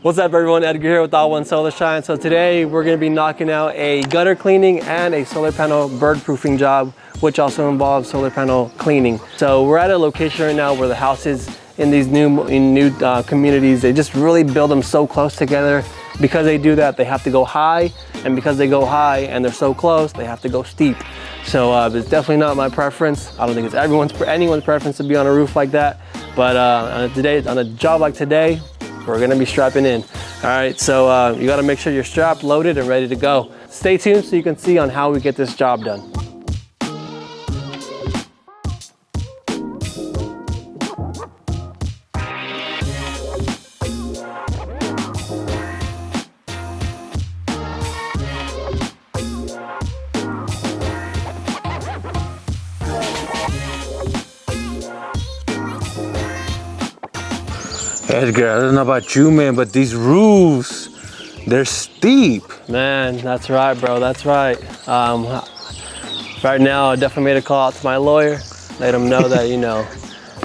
What's up everyone, Edgar here with All One Solar Shine. So today we're going to be knocking out a gutter cleaning and a solar panel bird proofing job, which also involves solar panel cleaning. So we're at a location right now where the houses in these new communities, they just really build them so close together. Because they do that, they have to go high, and because they go high and they're so close, they have to go steep. So it's definitely not my preference. I don't think it's anyone's preference to be on a roof like that. But on a job like today, we're gonna be strapping in. All right, so you gotta make sure you're strapped, loaded, and ready to go. Stay tuned so you can see on how we get this job done. Edgar, I don't know about you, man, but these roofs, they're steep. Man, that's right, bro, that's right. Right now, I definitely made a call out to my lawyer, let him know that,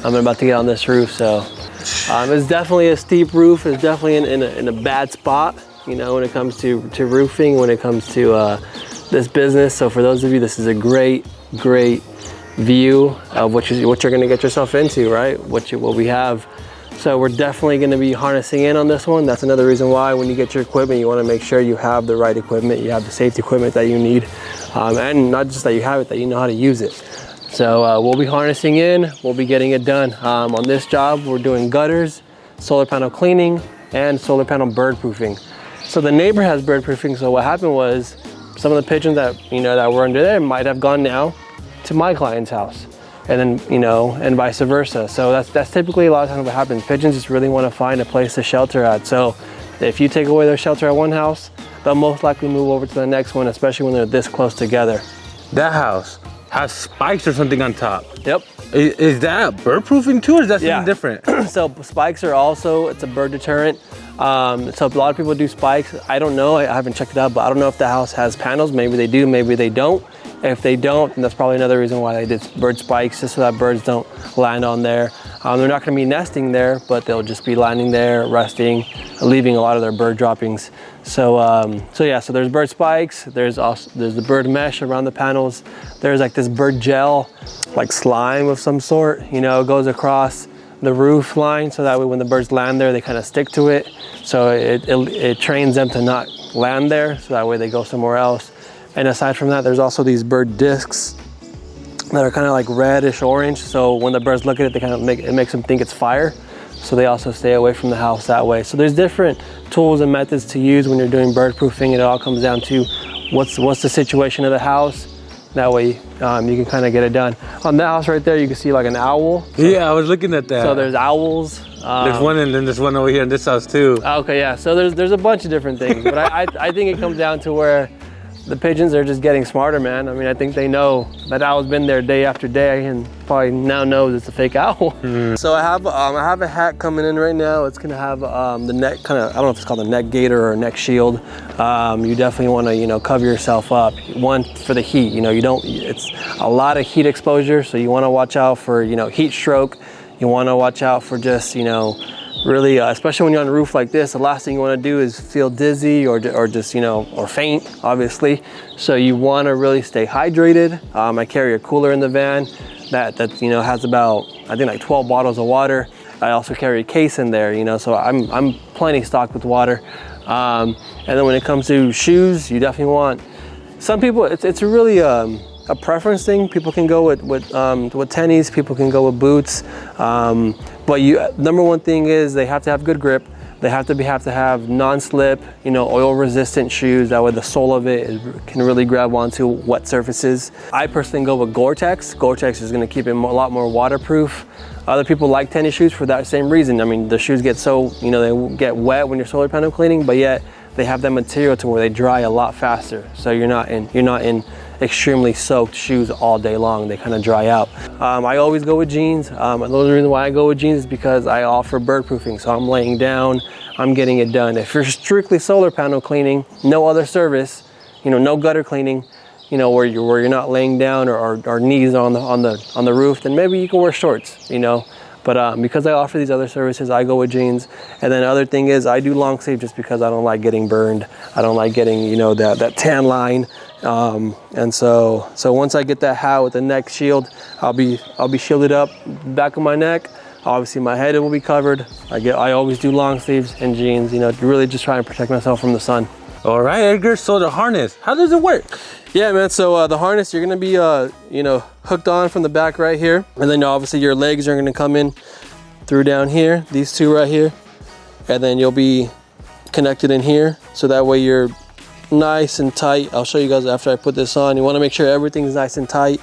I'm about to get on this roof, so. It's definitely a steep roof, it's definitely in a bad spot, when it comes to roofing, when it comes to this business. So for those of you, this is a great view of what you're gonna get yourself into, right? What we have. So we're definitely going to be harnessing in on this one. That's another reason why when you get your equipment, you want to make sure you have the right equipment, you have the safety equipment that you need, and not just that you have it, that you know how to use it. So we'll be harnessing in, we'll be getting it done. On this job, we're doing gutters, solar panel cleaning, and solar panel bird proofing. So the neighbor has bird proofing, so what happened was some of the pigeons that, that were under there might have gone now to my client's house. And then, and vice versa. So that's typically a lot of times what happens. Pigeons just really want to find a place to shelter at. So if you take away their shelter at one house, they'll most likely move over to the next one, especially when they're this close together. That house has spikes or something on top. Yep. Is that bird proofing too, or is that something different? So spikes are also, it's a bird deterrent. So a lot of people do spikes. I don't know, I haven't checked it out, but I don't know if the house has panels. Maybe they do, maybe they don't. If they don't, then that's probably another reason why they did bird spikes, just so that birds don't land on there. They're not gonna be nesting there, but they'll just be landing there, resting, leaving a lot of their bird droppings. So so there's bird spikes, there's the bird mesh around the panels. There's like this bird gel, like slime of some sort, goes across the roof line, so that way when the birds land there, they kind of stick to it. So it trains them to not land there, so that way they go somewhere else. And aside from that, there's also these bird discs that are kind of like reddish orange. So when the birds look at it, it makes them think it's fire. So they also stay away from the house that way. So there's different tools and methods to use when you're doing bird proofing. It all comes down to what's the situation of the house. That way you can kind of get it done. On that house right there, you can see like an owl. So, yeah, I was looking at that. So there's owls. There's one, and then there's one over here in this house too. Okay, yeah. So there's a bunch of different things, but I think it comes down to where the pigeons are just getting smarter, man. I mean, I think they know that owl's been there day after day, and probably now knows it's a fake owl. So I have a hat coming in right now. It's gonna have the neck I don't know if it's called a neck gaiter or a neck shield. You definitely want to cover yourself up. One, for the heat. It's a lot of heat exposure, so you want to watch out for heat stroke. You want to watch out for just really, especially when you're on a roof like this, the last thing you want to do is feel dizzy or just or faint, obviously. So you want to really stay hydrated. I carry a cooler in the van that has about, I think, like 12 bottles of water. I also carry a case in there, so I'm plenty stocked with water. And then when it comes to shoes, you definitely want. Some people, it's really a preference thing. People can go with tennies. People can go with boots. But number one thing is they have to have good grip. They have to have non-slip, oil resistant shoes. That way the sole of it can really grab onto wet surfaces. I personally go with Gore-Tex. Gore-Tex is gonna keep it a lot more waterproof. Other people like tennis shoes for that same reason. I mean, the shoes get so, they get wet when you're solar panel cleaning, but yet they have that material to where they dry a lot faster. So you're not in extremely soaked shoes all day long. They kind of dry out. I always go with jeans. The only reason why I go with jeans is because I offer bird proofing. So I'm laying down, I'm getting it done. If you're strictly solar panel cleaning, no other service, no gutter cleaning, where you're not laying down or knees on the roof, then maybe you can wear shorts, But because I offer these other services, I go with jeans. And then the other thing is I do long sleeve just because I don't like getting burned. I don't like getting, you know, that tan line. And so once I get that hat with the neck shield, I'll be shielded up back of my neck. Obviously my head will be covered. I always do long sleeves and jeans, you know, to really just try and protect myself from the sun. All right, Edgar, so the harness, how does it work? Yeah, man, so the harness, you're gonna be, you know, hooked on from the back right here. And then obviously your legs are gonna come in through down here, these two right here. And then you'll be connected in here. So that way you're nice and tight. I'll show you guys after I put this on. You wanna make sure everything's nice and tight.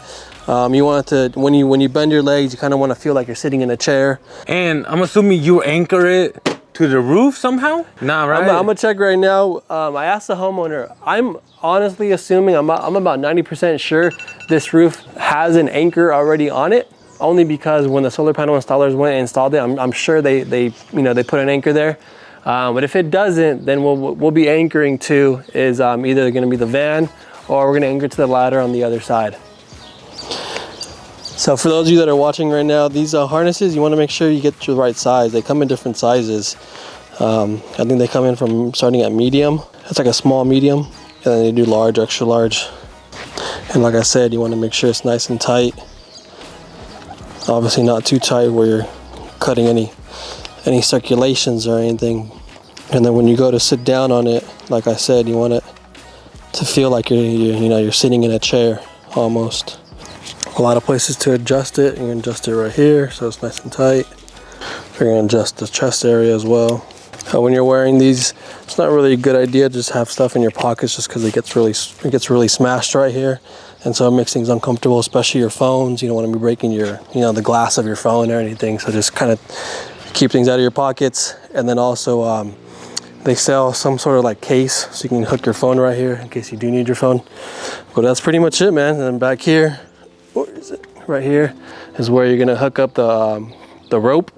You want it to, when you bend your legs, you kind of want to feel like you're sitting in a chair. And I'm assuming you anchor it to the roof somehow? Nah, right? I'm gonna check right now. I asked the homeowner. I'm honestly assuming, I'm about 90% sure this roof has an anchor already on it. Only because when the solar panel installers went and installed it, I'm sure they you know, they put an anchor there. But if it doesn't, then we'll be anchoring to is either going to be the van or we're going to anchor to the ladder on the other side. So for those of you that are watching right now, these harnesses, you want to make sure you get the right size. They come in different sizes. I think they come in from starting at medium. It's like a small medium, and then they do large, extra large. And like I said, you want to make sure it's nice and tight. Obviously not too tight where you're cutting any circulations or anything. And then when you go to sit down on it, like I said, you want it to feel like you're sitting in a chair almost. A lot of places to adjust it. You can adjust it right here so it's nice and tight. You're going to adjust the chest area as well. When you're wearing these, it's not really a good idea to just have stuff in your pockets just because it gets really smashed right here, and so it makes things uncomfortable, especially your phones. You don't want to be breaking the glass of your phone or anything. So just kind of keep things out of your pockets. And then also they sell some sort of like case so you can hook your phone right here in case you do need your phone. But that's pretty much it, man. And then back here, where is it? Right here is where you're gonna hook up the rope.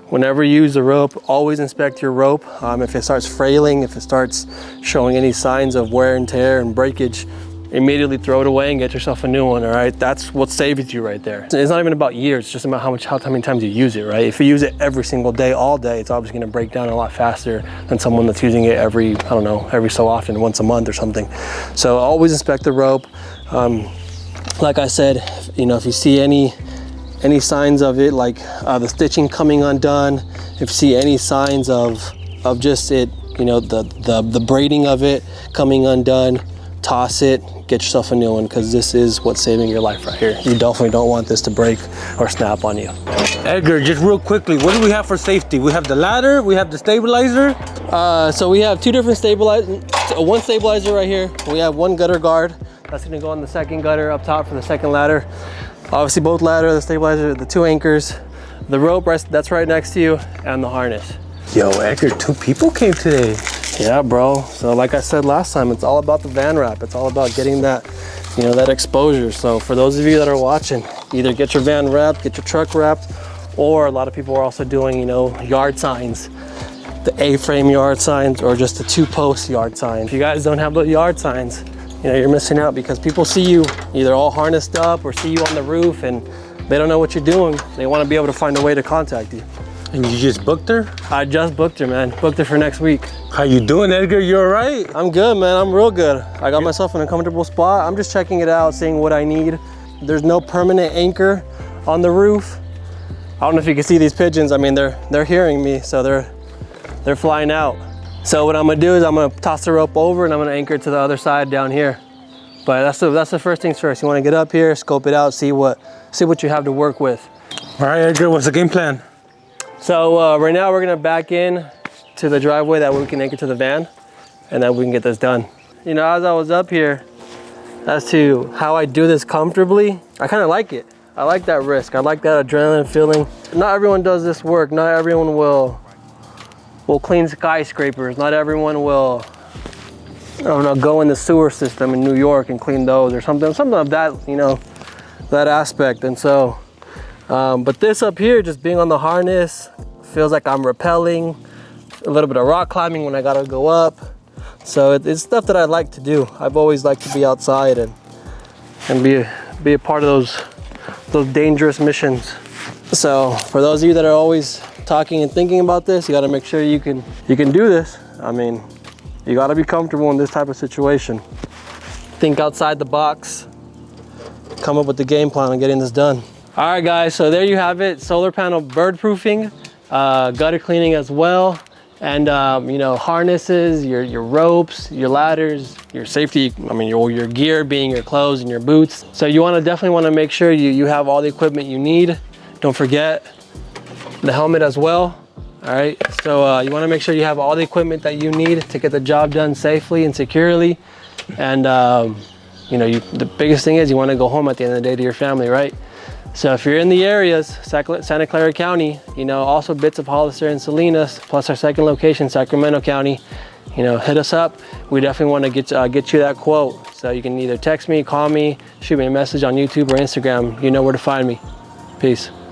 Whenever you use the rope, always inspect your rope. If it starts frailing, if it starts showing any signs of wear and tear and breakage, immediately throw it away and get yourself a new one. All right, that's what saves you right there. It's not even about years, it's just about how many times you use it, right? If you use it every single day, all day, it's obviously gonna break down a lot faster than someone that's using it every so often, once a month or something. So always inspect the rope. Like I said, if you see any signs of it, like the stitching coming undone, if you see any signs of just it, the braiding of it coming undone, toss it, get yourself a new one, because this is what's saving your life right here. You definitely don't want this to break or snap on you. Edgar, just real quickly, what do we have for safety? We have the ladder, we have the stabilizer. So we have two different stabilizers, one stabilizer right here. We have one gutter guard. That's gonna go on the second gutter up top for the second ladder. Obviously both ladder, the stabilizer, the two anchors, the rope that's right next to you, and the harness. Yo, Edgar, 2 people came today. Yeah, bro. So like I said last time, it's all about the van wrap. It's all about getting that, that exposure. So for those of you that are watching, either get your van wrapped, get your truck wrapped, or a lot of people are also doing, yard signs, the A-frame yard signs, or just the 2-post yard signs. If you guys don't have the yard signs, you're missing out, because people see you either all harnessed up or see you on the roof and they don't know what you're doing. They want to be able to find a way to contact you. And you just booked her? I just booked her, man. Booked her for next week. How you doing, Edgar? You all right? I'm good, man. I'm real good. I got myself in a comfortable spot. I'm just checking it out, seeing what I need. There's no permanent anchor on the roof. I don't know if you can see these pigeons. I mean, they're hearing me, so they're flying out. So what I'm gonna do is I'm gonna toss the rope over and I'm gonna anchor it to the other side down here. But that's the first things first. You wanna get up here, scope it out, see what you have to work with. All right, Edgar, what's the game plan? So right now we're gonna back in to the driveway, that way we can anchor to the van, and then we can get this done. As I was up here, as to how I do this comfortably, I kinda like it. I like that risk. I like that adrenaline feeling. Not everyone does this work. Not everyone will clean skyscrapers. Not everyone will, go in the sewer system in New York and clean those or something of that, that aspect. And so, but this up here, just being on the harness, feels like I'm rappelling, a little bit of rock climbing when I gotta go up. So it's stuff that I like to do. I've always liked to be outside and be a part of those dangerous missions. So for those of you that are always talking and thinking about this, you got to make sure you can do this. I mean, you got to be comfortable in this type of situation. Think outside the box. Come up with the game plan on getting this done. All right, guys. So there you have it. Solar panel bird proofing, gutter cleaning as well, and you know, harnesses, your ropes, your ladders, your safety. I mean, your gear being your clothes and your boots. So you definitely want to make sure you have all the equipment you need. Don't forget the helmet as well. All right, so you want to make sure you have all the equipment that you need to get the job done safely and securely. And you know, the biggest thing is you want to go home at the end of the day to your family, right? So if you're in the areas, Santa Clara County, you know, also bits of Hollister and Salinas, plus our second location, Sacramento County, you know, hit us up. We definitely want to get you that quote. So you can either text me, call me, shoot me a message on YouTube or Instagram. You know where to find me. Peace.